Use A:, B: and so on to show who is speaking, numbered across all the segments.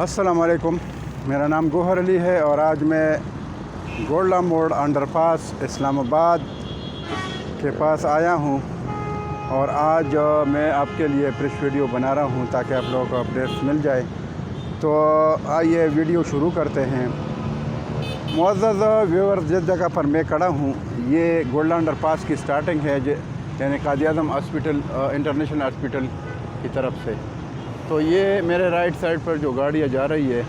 A: अस्सलामुअलैकुम, मेरा नाम गौहर अली है और आज मैं गोल्डा मोड़ अंडरपास इस्लामाबाद के पास आया हूँ। और आज मैं आपके लिए प्रेस वीडियो बना रहा हूँ ताकि आप लोगों को अपडेट्स मिल जाए। तो आइए वीडियो शुरू करते हैं। मुअज़्ज़ज़ व्यूअर्स, जिस जगह पर मैं खड़ा हूँ ये गोल्डा अंडरपास की स्टार्टिंग है, यानी कायद-ए-आज़म हॉस्पिटल इंटरनेशनल हॉस्पिटल की तरफ से। तो ये मेरे राइट साइड पर जो गाड़ियाँ जा रही है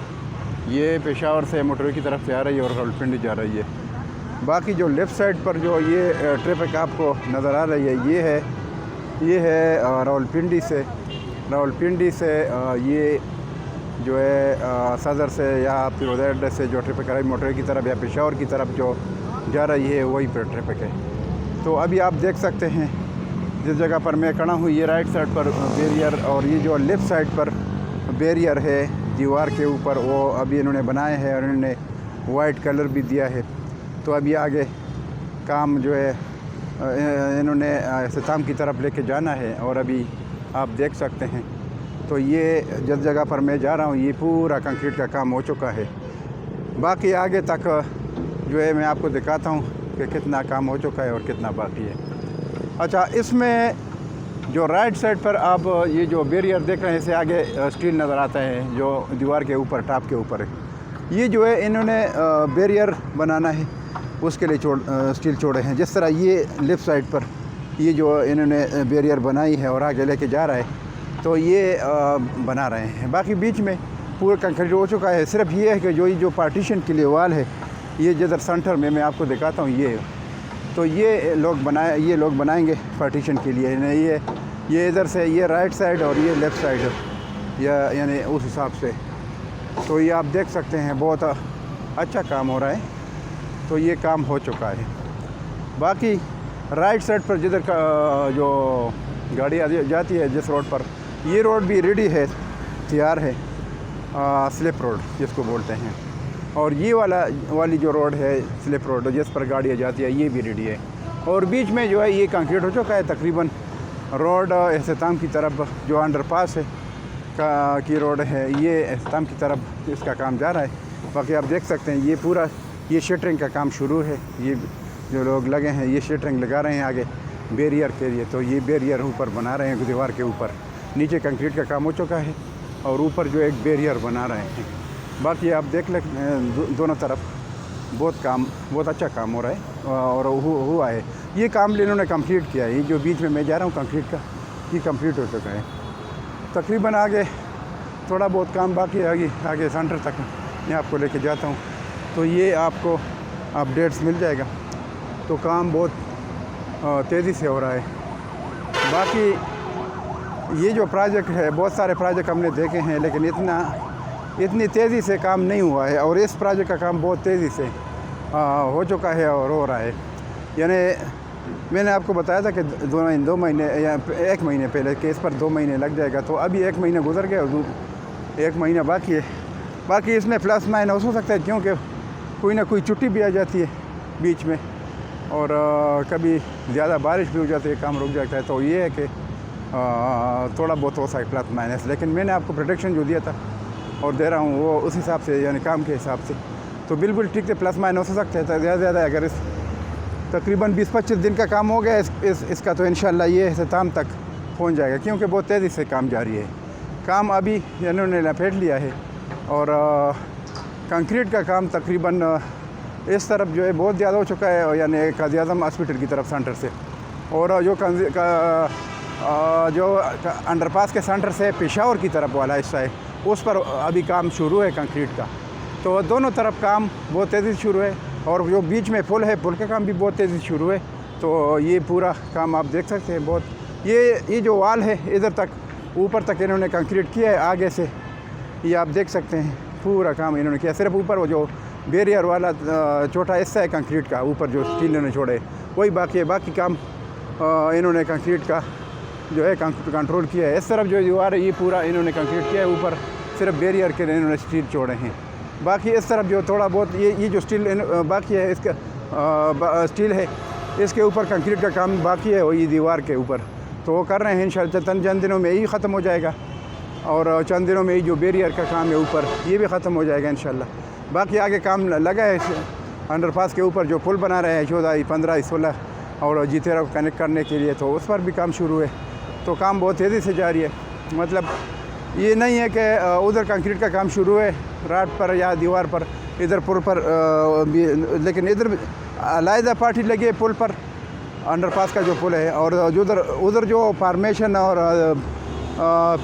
A: ये पेशावर से मोटरवे की तरफ से आ रही है और रावलपिंडी जा रही है। बाकी जो लेफ़्ट साइड पर जो ये ट्रैफिक आपको नज़र आ रही है ये है रावलपिंडी से ये जो है सदर से या फिर उधर से जो ट्रैफिक है मोटरवे की तरफ या पेशावर की तरफ जो जा रही है वही पर ट्रैफिक है। तो अभी आप देख सकते हैं जिस जगह पर मैं खड़ा हूँ ये राइट साइड पर बैरियर और ये जो लेफ़्ट साइड पर बैरियर है दीवार के ऊपर वो अभी इन्होंने बनाए हैं और इन्होंने वाइट कलर भी दिया है। तो अभी आगे काम जो है इन्होंने इख्तिताम की तरफ लेके जाना है और अभी आप देख सकते हैं। तो ये जिस जगह पर मैं जा रहा हूँ ये पूरा कंक्रीट का काम हो चुका है। बाकी आगे तक जो है मैं आपको दिखाता हूँ कि कितना काम हो चुका है और कितना बाकी है। अच्छा, इसमें जो राइट साइड पर आप ये जो बैरियर देख रहे हैं इससे आगे स्टील नज़र आता है जो दीवार के ऊपर टॉप के ऊपर है। ये जो है इन्होंने बैरियर बनाना है उसके लिए स्टील छोड़े हैं। जिस तरह ये लेफ़्ट साइड पर ये जो इन्होंने बैरियर बनाई है और आगे लेके जा रहा है तो ये बना रहे हैं। बाकी बीच में पूरा कंक्रीट हो चुका है। सिर्फ ये है कि जो पार्टीशन के लिए वाल है ये जिधर सेंटर में मैं आपको दिखाता हूँ ये तो ये लोग बनाएंगे पार्टीशन के लिए। ये इधर से ये राइट साइड और ये लेफ़्ट साइड यानी उस हिसाब से। तो ये आप देख सकते हैं बहुत अच्छा काम हो रहा है। तो ये काम हो चुका है। बाकी राइट साइड पर जिधर जो गाड़ी जाती है जिस रोड पर ये रोड भी रेडी है, तैयार है, स्लिप रोड जिसको बोलते हैं। और ये वाली जो रोड है स्लिप रोड जिस पर गाड़ियाँ जाती है ये भी रेडी है। और बीच में जो है ये कंक्रीट हो चुका है तकरीबन। रोड इख्तिताम की तरफ जो अंडरपास है की रोड है ये इख्तिताम की तरफ इसका काम जा रहा है। बाकी आप देख सकते हैं ये पूरा ये शटरिंग का काम शुरू है। ये जो लोग लगे हैं ये शटरिंग लगा रहे हैं आगे बैरियर के लिए। तो ये बैरियर ऊपर बना रहे हैं दीवार के ऊपर। नीचे कंक्रीट का काम हो चुका है और ऊपर जो एक बैरियर बना रहे हैं। बाकी आप देख लें दोनों तरफ बहुत अच्छा काम हो रहा है और हुआ है। ये काम इन्होंने कंप्लीट किया है। ये जो बीच में मैं जा रहा हूँ कंक्रीट का ये कंप्लीट हो चुका है। तकरीबन आगे थोड़ा बहुत काम बाकी है। आगे सेंटर तक मैं आपको लेके जाता हूँ तो ये आपको अपडेट्स मिल जाएगा। तो काम बहुत तेज़ी से हो रहा है। बाकी ये जो प्रोजेक्ट है बहुत सारे प्रोजेक्ट हमने देखे हैं लेकिन इतनी तेज़ी से काम नहीं हुआ है। और इस प्रोजेक्ट का काम बहुत तेज़ी से हो चुका है और हो रहा है। यानी मैंने आपको बताया था कि 2 महीने या 1 महीने पहले कि इस पर 2 महीने लग जाएगा। तो अभी 1 महीना गुजर गया और 1 महीना बाकी है। बाकी इसमें प्लस माइनस हो सकता है क्योंकि कोई ना कोई छुट्टी भी आ जाती है बीच में और कभी ज़्यादा बारिश भी हो जाती है, काम रुक जाता है। तो ये है कि थोड़ा बहुत हो सकता है प्लस माइनस। लेकिन मैंने आपको प्रोटेक्शन जो दिया था और दे रहा हूँ वो उस हिसाब से यानी काम के हिसाब से। तो बिल्कुल ठीक से प्लस माइनस हो सकते हैं। तो ज़्यादा अगर इस तकरीबन 20-25 दिन का काम हो गया इसका तो इंशाल्लाह ये इख्तिताम तक पहुँच जाएगा क्योंकि बहुत तेज़ी से काम जारी है। काम अभी इन्होंने लपेट लिया है और कंक्रीट का काम तकरीबन इस तरफ जो है बहुत ज़्यादा हो चुका है यानी कायद-ए-आज़म हॉस्पिटल की तरफ सेंटर से। और जो अंडरपास के सेंटर से पेशावर की तरफ वाला हिस्सा है उस पर अभी काम शुरू है कंक्रीट का। तो दोनों तरफ काम बहुत तेज़ी से शुरू है और जो बीच में पुल है पुल का काम भी बहुत तेज़ी से शुरू है। तो ये पूरा काम आप देख सकते हैं। बहुत ये जो वाल है इधर तक ऊपर तक इन्होंने कंक्रीट किया है आगे से। ये आप देख सकते हैं पूरा काम इन्होंने किया। सिर्फ ऊपर वो जो बैरियर वाला छोटा हिस्सा है कंक्रीट का ऊपर जो स्टील इन्होंने छोड़े वही बाकी है। बाकी काम इन्होंने कंक्रीट का जो है कंट्रोल किया है। इस तरफ जो दीवार है ये पूरा इन्होंने कंक्रीट किया है। ऊपर सिर्फ बैरियर के लिए इन्होंने स्टील छोड़े हैं। बाकी इस तरफ जो थोड़ा बहुत ये जो स्टील बाकी है इसका स्टील है इसके ऊपर कंक्रीट का काम बाकी है वो ये दीवार के ऊपर। तो वो कर रहे हैं इंशाअल्लाह चंद दिनों में ही ख़त्म हो जाएगा। और चंद दिनों में ये जो बैरियर का काम है ऊपर, ये भी ख़त्म हो जाएगा इंशाल्लाह। बाकी आगे काम लगा है अंडरपास के ऊपर जो पुल बना रहे हैं 14, 15, 16 और G13 को कनेक्ट करने के लिए, तो उस पर भी काम शुरू है। तो काम बहुत तेज़ी से जारी है। मतलब ये नहीं है कि उधर कंक्रीट का काम शुरू है रात पर या दीवार पर, इधर पुल पर भी, लेकिन इधर अलहदा पार्टी लगी है पुल पर, अंडरपास का जो पुल है। और उधर जो फार्मेशन और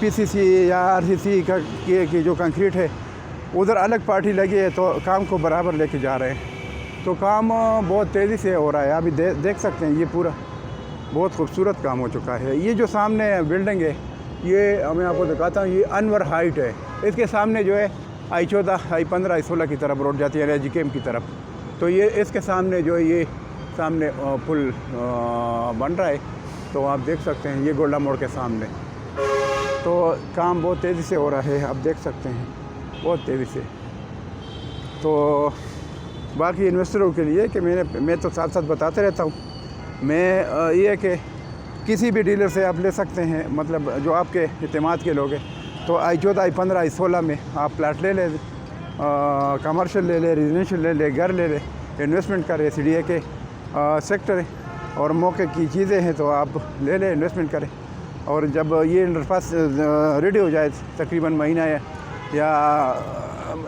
A: PCC या RCC की जो कंक्रीट है, उधर अलग पार्टी लगी है, तो काम को बराबर लेके जा रहे हैं। तो काम बहुत तेज़ी से हो रहा है। अभी देख सकते हैं, ये पूरा बहुत खूबसूरत काम हो चुका है। ये जो सामने बिल्डिंग है, ये मैं आपको दिखाता हूँ, ये अनवर हाइट है। इसके सामने जो है I14, I15, I16 की तरफ रोड जाती है, GKM की तरफ। तो ये इसके सामने जो है, ये सामने पुल बन रहा है। तो आप देख सकते हैं, ये गोल्डा मोड़ के सामने। तो काम बहुत तेज़ी से हो रहा है, आप देख सकते हैं, बहुत तेज़ी से। तो बाकी इन्वेस्टरों के लिए कि मैं तो साथ साथ बताते रहता हूँ, मैं ये है कि किसी भी डीलर से आप ले सकते हैं, मतलब जो आपके एतमाद के लोग हैं। तो I14, I15, I16 में आप प्लाट ले लें, कमर्शियल ले लें, रेजिडेंशियल ले लें, घर ले लें, इन्वेस्टमेंट करें। CDA के सेक्टर है और मौके की चीज़ें हैं, तो आप ले लें, इन्वेस्टमेंट करें। और जब ये अंडरपास रेडी हो जाए तकरीबन महीना या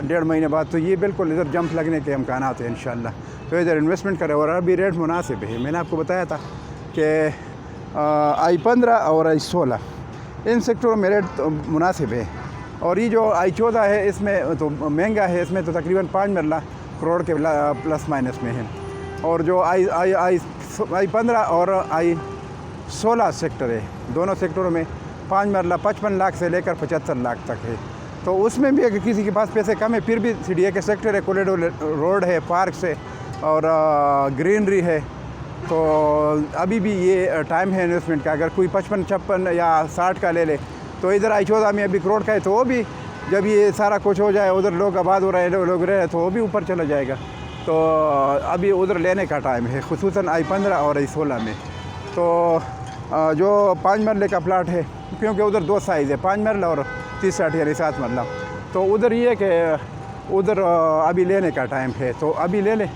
A: 1.5 महीने बाद, तो ये बिल्कुल इधर जंप लगने के इम्कानात हैं इंशाल्लाह। तो इधर इन्वेस्टमेंट करें। और अभी रेट मुनासिब है। मैंने आपको बताया था कि I15 और I16 इन सेक्टरों में रेट तो मुनासिब है। और ये जो I14 है, इसमें तो महंगा है, इसमें तो तकरीबन 5 मरला करोड़ के प्लस माइनस में है। और जो I15 और I16 सेक्टर है, दोनों सेक्टरों में 5 मरला 55 लाख से लेकर 75 लाख तक है। तो उसमें भी अगर किसी के पास पैसे कम है, फिर भी CDA के सेक्टर है, कोलेडो रोड है, पार्क से और ग्रीनरी है। तो अभी भी ये टाइम है इन्वेस्टमेंट का। अगर कोई 55, 56 या 60 का ले ले, तो इधर I14 में अभी करोड़ का है, तो वो भी जब ये सारा कुछ हो जाए, उधर लोग आबाद हो रहे हैं, लोग रहे हैं, तो वो भी ऊपर चला जाएगा। तो अभी उधर लेने का टाइम है, खुसूसन I15 और I16 में। तो जो 5 मरले का प्लाट है, क्योंकि उधर 2 साइज़ है, 5 मरला और 30, 60 यानी 7 मरला। तो उधर ये कि उधर अभी लेने का टाइम है, तो अभी ले लें।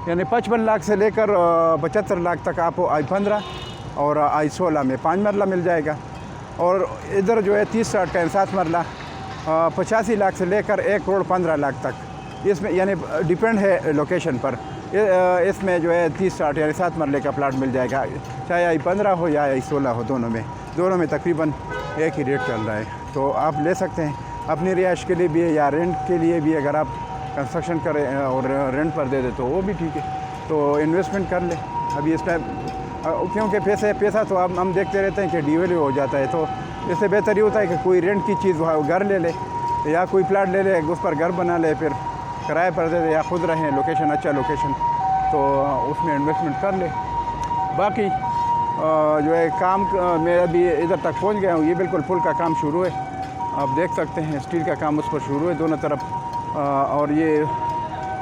A: यानी 55 लाख से लेकर 75 लाख तक आपको I15 और I16 में 5 मरला मिल जाएगा। और इधर जो है 30, 60 का 7 मरला 85 लाख से लेकर 1 करोड़ 15 लाख तक। इसमें यानी डिपेंड है लोकेशन पर। इसमें जो है 30, 60 यानी 7 मरले का प्लाट मिल जाएगा, चाहे I15 हो या I16 हो, दोनों में तकरीबन एक ही रेट चल रहा है। तो आप ले सकते हैं अपनी रिहाइश के लिए भी या रेंट के लिए भी। अगर आप कंस्ट्रक्शन करें और रेंट पर दे दे तो वो भी ठीक है। तो इन्वेस्टमेंट कर ले अभी इस टाइम, क्योंकि पैसा तो हम देखते रहते हैं कि डिवैल्यू हो जाता है। तो इससे बेहतर ये होता है कि कोई रेंट की चीज़ घर ले ले या कोई प्लाट ले ले, उस पर घर बना ले, फिर किराए पर दे दे या खुद रहें, लोकेशन अच्छा लोकेशन, तो उसमें इन्वेस्टमेंट कर ले। बाकी जो है काम मैं अभी इधर तक पहुंच गया हूँ। ये बिल्कुल पुल का काम शुरू है, आप देख सकते हैं, स्टील का काम उस पर शुरू है दोनों तरफ। और ये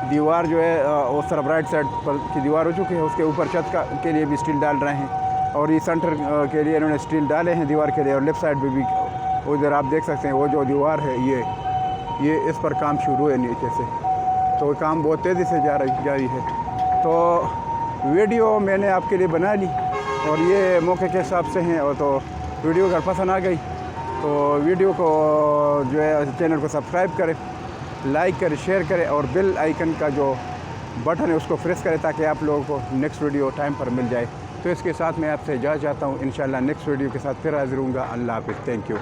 A: दीवार जो है उस तरफ राइट साइड पर की दीवार हो चुकी है, उसके ऊपर छत के लिए भी स्टील डाल रहे हैं। और ये सेंटर के लिए इन्होंने स्टील डाले हैं दीवार के लिए। और लेफ़्ट साइड पे भी उधर आप देख सकते हैं, वो जो दीवार है ये इस पर काम शुरू है नीचे से। तो काम बहुत तेज़ी से जारी है। तो वीडियो मैंने आपके लिए बना ली और ये मौके के हिसाब से हैं। और तो वीडियो अगर पसंद आ गई तो वीडियो को जो है चैनल को सब्सक्राइब करें, लाइक करें, शेयर करें और बेल आइकन का जो बटन है उसको प्रेस करें, ताकि आप लोगों को नेक्स्ट वीडियो टाइम पर मिल जाए। तो इसके साथ मैं आपसे इजाज़त चाहता हूँ। इंशाल्लाह नेक्स्ट वीडियो के साथ फिर हाज़िर होऊंगा। अल्लाह हाफ़िज़। Thank you.